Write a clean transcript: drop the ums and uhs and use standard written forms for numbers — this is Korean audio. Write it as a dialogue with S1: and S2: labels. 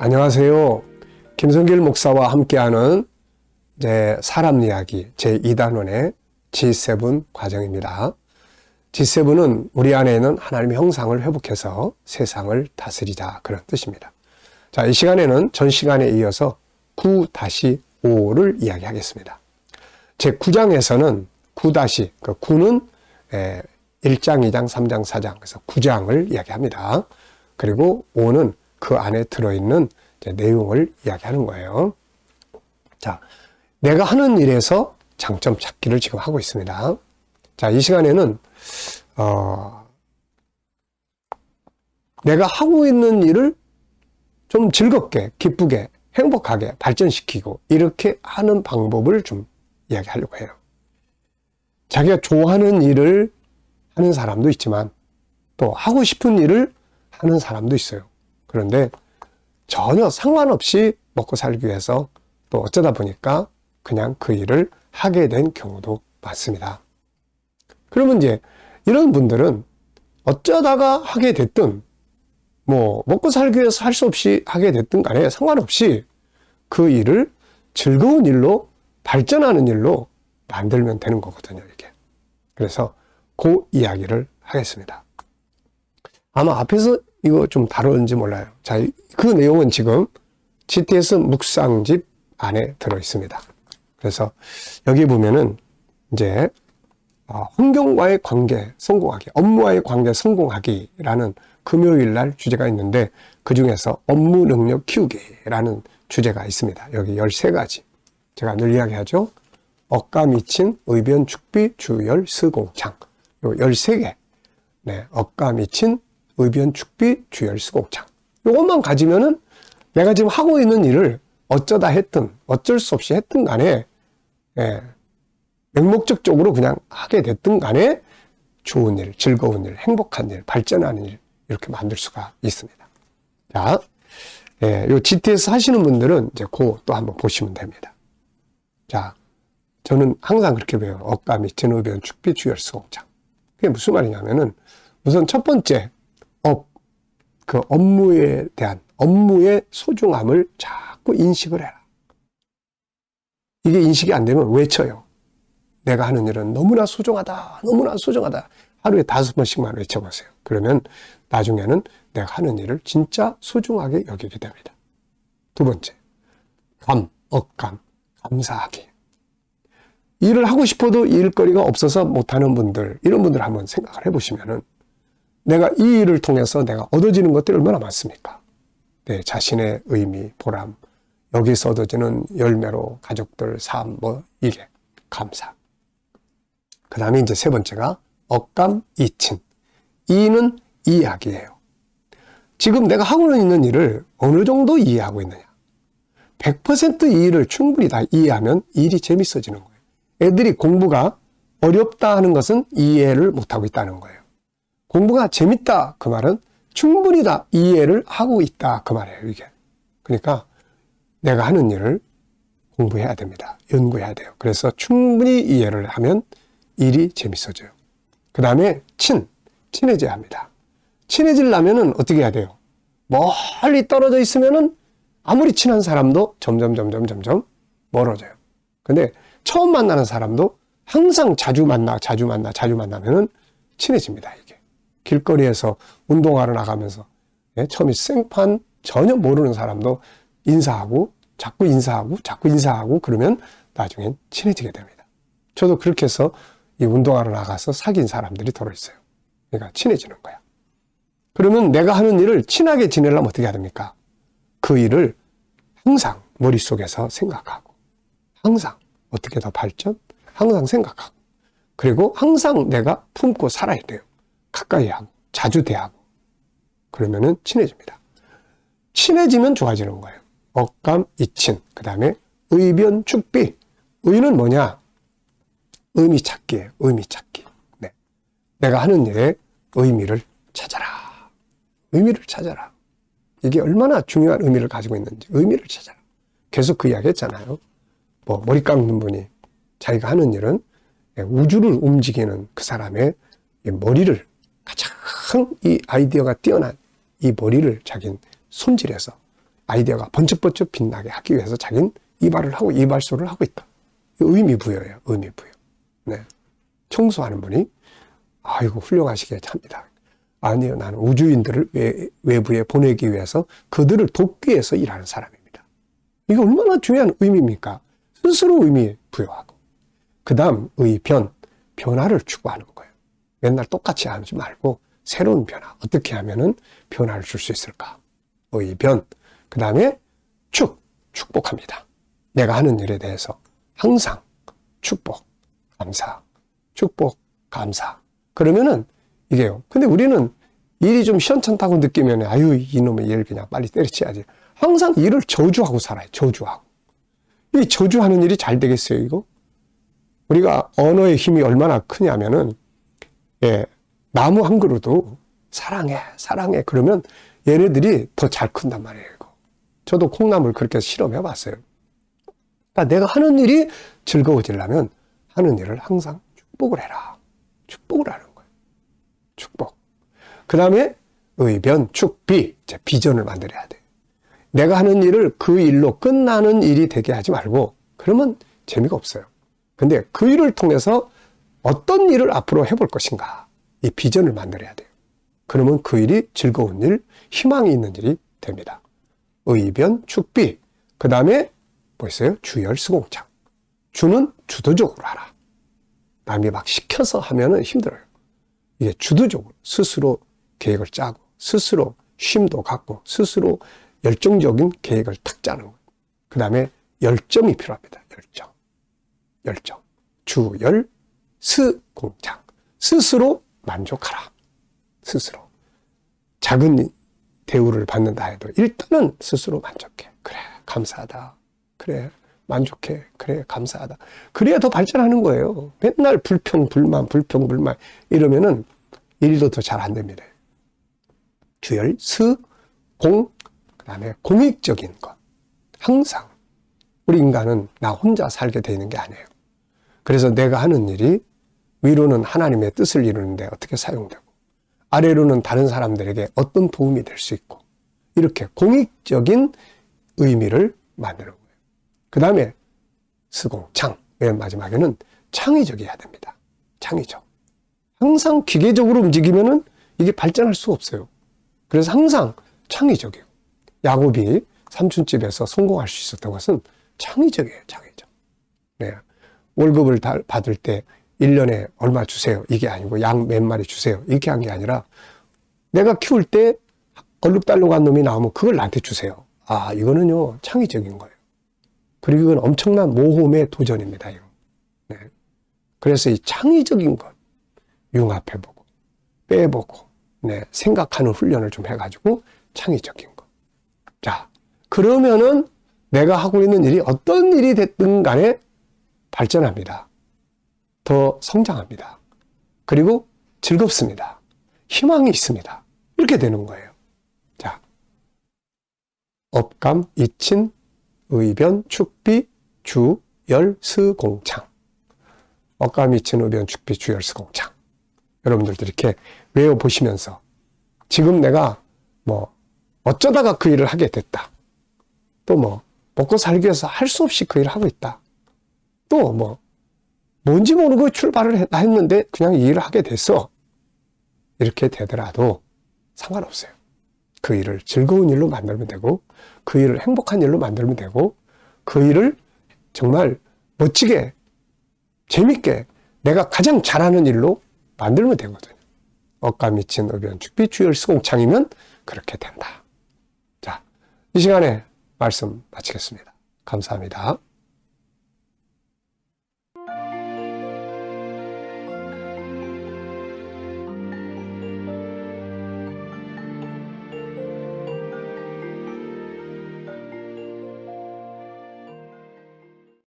S1: 안녕하세요. 김성길 목사와 함께하는 사람 이야기 제2단원의 G7 과정입니다. G7은 우리 안에 있는 하나님의 형상을 회복해서 세상을 다스리자, 그런 뜻입니다. 자, 이 시간에는 전 시간에 이어서 9-5를 이야기하겠습니다. 제 9장에서는 9- 그 9는 1장, 2장, 3장, 4장, 그래서 9장을 이야기합니다. 그리고 5는 그 안에 들어있는 내용을 이야기하는 거예요. 자, 내가 하는 일에서 장점 찾기를 지금 하고 있습니다. 자, 이 시간에는 내가 하고 있는 일을 좀 즐겁게, 기쁘게, 행복하게 발전시키고 이렇게 하는 방법을 좀 이야기하려고 해요. 자기가 좋아하는 일을 하는 사람도 있지만 또 하고 싶은 일을 하는 사람도 있어요. 그런데 전혀 상관없이 먹고 살기 위해서 또 어쩌다 보니까 그냥 그 일을 하게 된 경우도 많습니다. 그러면 이제 이런 분들은 어쩌다가 하게 됐든 먹고 살기 위해서 할 수 없이 하게 됐든 간에 상관없이 그 일을 즐거운 일로 발전하는 일로 만들면 되는 거거든요, 이게. 그래서 그 이야기를 하겠습니다. 아마 앞에서 이거 좀 다뤘는지 몰라요. 자, 그 내용은 지금 GTS 묵상집 안에 들어 있습니다. 그래서 여기 보면은 이제 환경과의 관계 성공하기, 업무와의 관계 성공하기라는 금요일 날 주제가 있는데 그 중에서 업무 능력 키우기라는 주제가 있습니다. 여기 13가지. 제가 늘 이야기하죠. 억가 미친 의변 축비 주열 스공창. 요 13개. 네, 억가 미친 의변 축비 주열 스공창. 요것만 가지면은 내가 지금 하고 있는 일을 어쩌다 했든 어쩔 수 없이 했든 간에 맹목적으로 그냥 하게 됐든 간에 좋은 일, 즐거운 일, 행복한 일, 발전하는 일 이렇게 만들 수가 있습니다. 자, 요 GTS 하시는 분들은 이제 그 또 한번 보시면 됩니다. 자, 저는 항상 그렇게 배워요. 억가 미친 의변 축비 주열 스공창. 그게 무슨 말이냐면은 우선 첫 번째 그 업무에 대한 업무의 소중함을 자꾸 인식을 해라. 이게 인식이 안 되면 외쳐요. 내가 하는 일은 너무나 소중하다, 너무나 소중하다. 하루에 5번씩만 외쳐보세요. 그러면 나중에는 내가 하는 일을 진짜 소중하게 여기게 됩니다. 두 번째, 억감, 감사하기. 일을 하고 싶어도 일거리가 없어서 못하는 분들, 이런 분들 한번 생각을 해보시면은 내가 이 일을 통해서 내가 얻어지는 것들이 얼마나 많습니까? 내 자신의 의미, 보람, 여기서 얻어지는 열매로 가족들, 삶, 이게 감사. 그 다음에 이제 세 번째가 억감, 이친. 이는 이해하기예요. 지금 내가 하고 있는 일을 어느 정도 이해하고 있느냐. 100% 이 일을 충분히 다 이해하면 일이 재밌어지는 거예요. 애들이 공부가 어렵다 하는 것은 이해를 못하고 있다는 거예요. 공부가 재밌다, 그 말은 충분히 다 이해를 하고 있다, 그 말이에요, 이게. 그러니까 내가 하는 일을 공부해야 됩니다. 연구해야 돼요. 그래서 충분히 이해를 하면 일이 재밌어져요. 그 다음에 친해져야 합니다. 친해지려면은 어떻게 해야 돼요? 멀리 떨어져 있으면은 아무리 친한 사람도 점점 멀어져요. 근데 처음 만나는 사람도 항상 자주 만나면은 친해집니다, 이게. 길거리에서 운동하러 나가면서 처음에 생판 전혀 모르는 사람도 자꾸 인사하고 그러면 나중엔 친해지게 됩니다. 저도 그렇게 해서 이 운동하러 나가서 사귄 사람들이 더러 있어요. 그러니까 친해지는 거야. 그러면 내가 하는 일을 친하게 지내려면 어떻게 해야 됩니까? 그 일을 항상 머릿속에서 생각하고 항상 어떻게 더 항상 생각하고 그리고 항상 내가 품고 살아야 돼요. 가까이 하고 자주 대하고 그러면은 친해집니다. 친해지면 좋아지는 거예요. 억감, 이친. 그 다음에 의변, 축비. 의는 뭐냐? 의미 찾기예요. 의미 찾기. 네. 내가 하는 일에 의미를 찾아라. 의미를 찾아라. 이게 얼마나 중요한 의미를 가지고 있는지 의미를 찾아라. 계속 그 이야기 했잖아요. 머리 깎는 분이 자기가 하는 일은 우주를 움직이는 그 사람의 머리를 가장 이 아이디어가 뛰어난 이 머리를 자기는 손질해서 아이디어가 번쩍번쩍 빛나게 하기 위해서 자기는 이발을 하고 이발소를 하고 있다. 의미부여예요. 의미부여. 네. 청소하는 분이 아이고 훌륭하시게 합니다. 아니요, 나는 우주인들을 외부에 보내기 위해서 그들을 돕기 위해서 일하는 사람입니다. 이게 얼마나 중요한 의미입니까? 스스로 의미 부여하고. 그 다음 의변, 변화를 추구하는 거예요. 맨날 똑같이 하지 말고 새로운 변화, 어떻게 하면은 변화를 줄 수 있을까? 의변, 그 다음에 축복합니다. 내가 하는 일에 대해서 항상 축복, 감사, 축복, 감사. 그러면은 이게요. 근데 우리는 일이 좀 시원찮다고 느끼면 아유 이놈의 일 그냥 빨리 때려치야지. 항상 일을 저주하고 살아요. 저주하고. 이 저주하는 일이 잘 되겠어요 이거? 우리가 언어의 힘이 얼마나 크냐면은 나무 한 그루도 사랑해 사랑해 그러면 얘네들이 더 잘 큰단 말이에요. 이거. 저도 콩나물 그렇게 실험해 봤어요. 그러니까 내가 하는 일이 즐거워지려면 하는 일을 항상 축복을 해라. 축복을 하는 거예요. 축복. 그 다음에 의변, 축비, 이제 비전을 만들어야 돼. 내가 하는 일을 그 일로 끝나는 일이 되게 하지 말고 그러면 재미가 없어요. 근데 그 일을 통해서 어떤 일을 앞으로 해볼 것인가 이 비전을 만들어야 돼요. 그러면 그 일이 즐거운 일, 희망이 있는 일이 됩니다. 의변, 축비, 그 다음에 뭐 있어요? 주열, 수공창. 주는 주도적으로 하라. 남이 막 시켜서 하면은 힘들어요. 이게 주도적으로 스스로 계획을 짜고 스스로 쉼도 갖고 스스로 열정적인 계획을 탁 짜는 거예요. 그 다음에 열정이 필요합니다. 열정. 주열, 스공창. 스스로 만족하라. 스스로. 작은 대우를 받는다 해도 일단은 스스로 만족해. 그래, 감사하다. 그래, 만족해. 그래, 감사하다. 그래야 더 발전하는 거예요. 맨날 불평, 불만 이러면은 일도 더 잘 안 됩니다. 주열, 스, 공, 그 다음에 공익적인 것. 항상 우리 인간은 나 혼자 살게 되어 있는 게 아니에요. 그래서 내가 하는 일이 위로는 하나님의 뜻을 이루는데 어떻게 사용되고 아래로는 다른 사람들에게 어떤 도움이 될 수 있고 이렇게 공익적인 의미를 만드는 거예요. 그 다음에 스공창, 맨 마지막에는 창의적이어야 됩니다. 창의적. 항상 기계적으로 움직이면은 이게 발전할 수가 없어요. 그래서 항상 창의적이에요. 야곱이 삼촌집에서 성공할 수 있었던 것은 창의적이에요. 창의적. 네. 월급을 받을 때 1년에 얼마 주세요. 이게 아니고 양 몇 마리 주세요. 이렇게 한 게 아니라 내가 키울 때 얼룩달룩한 놈이 나오면 그걸 나한테 주세요. 아, 이거는요 창의적인 거예요. 그리고 이건 엄청난 모험의 도전입니다. 이거. 네. 그래서 이 창의적인 것 융합해보고 빼보고 네, 생각하는 훈련을 좀 해가지고 창의적인 것. 자, 그러면은 내가 하고 있는 일이 어떤 일이 됐든 간에 발전합니다. 더 성장합니다. 그리고 즐겁습니다. 희망이 있습니다. 이렇게 되는 거예요. 자, 업감, 이친, 의변, 축비, 주, 열, 스, 공창. 업감, 이친, 의변, 축비, 주, 열, 스, 공창. 여러분들도 이렇게 외워보시면서 지금 내가 뭐 어쩌다가 그 일을 하게 됐다. 또 뭐 먹고 살기 위해서 할 수 없이 그 일을 하고 있다. 또 뭐 뭔지 모르고 출발을 했는데 그냥 이 일을 하게 됐어. 이렇게 되더라도 상관없어요. 그 일을 즐거운 일로 만들면 되고 그 일을 행복한 일로 만들면 되고 그 일을 정말 멋지게 재밌게 내가 가장 잘하는 일로 만들면 되거든요. 억가 미친 의변 축비 주열 수공창이면 그렇게 된다. 자, 이 시간에 말씀 마치겠습니다. 감사합니다.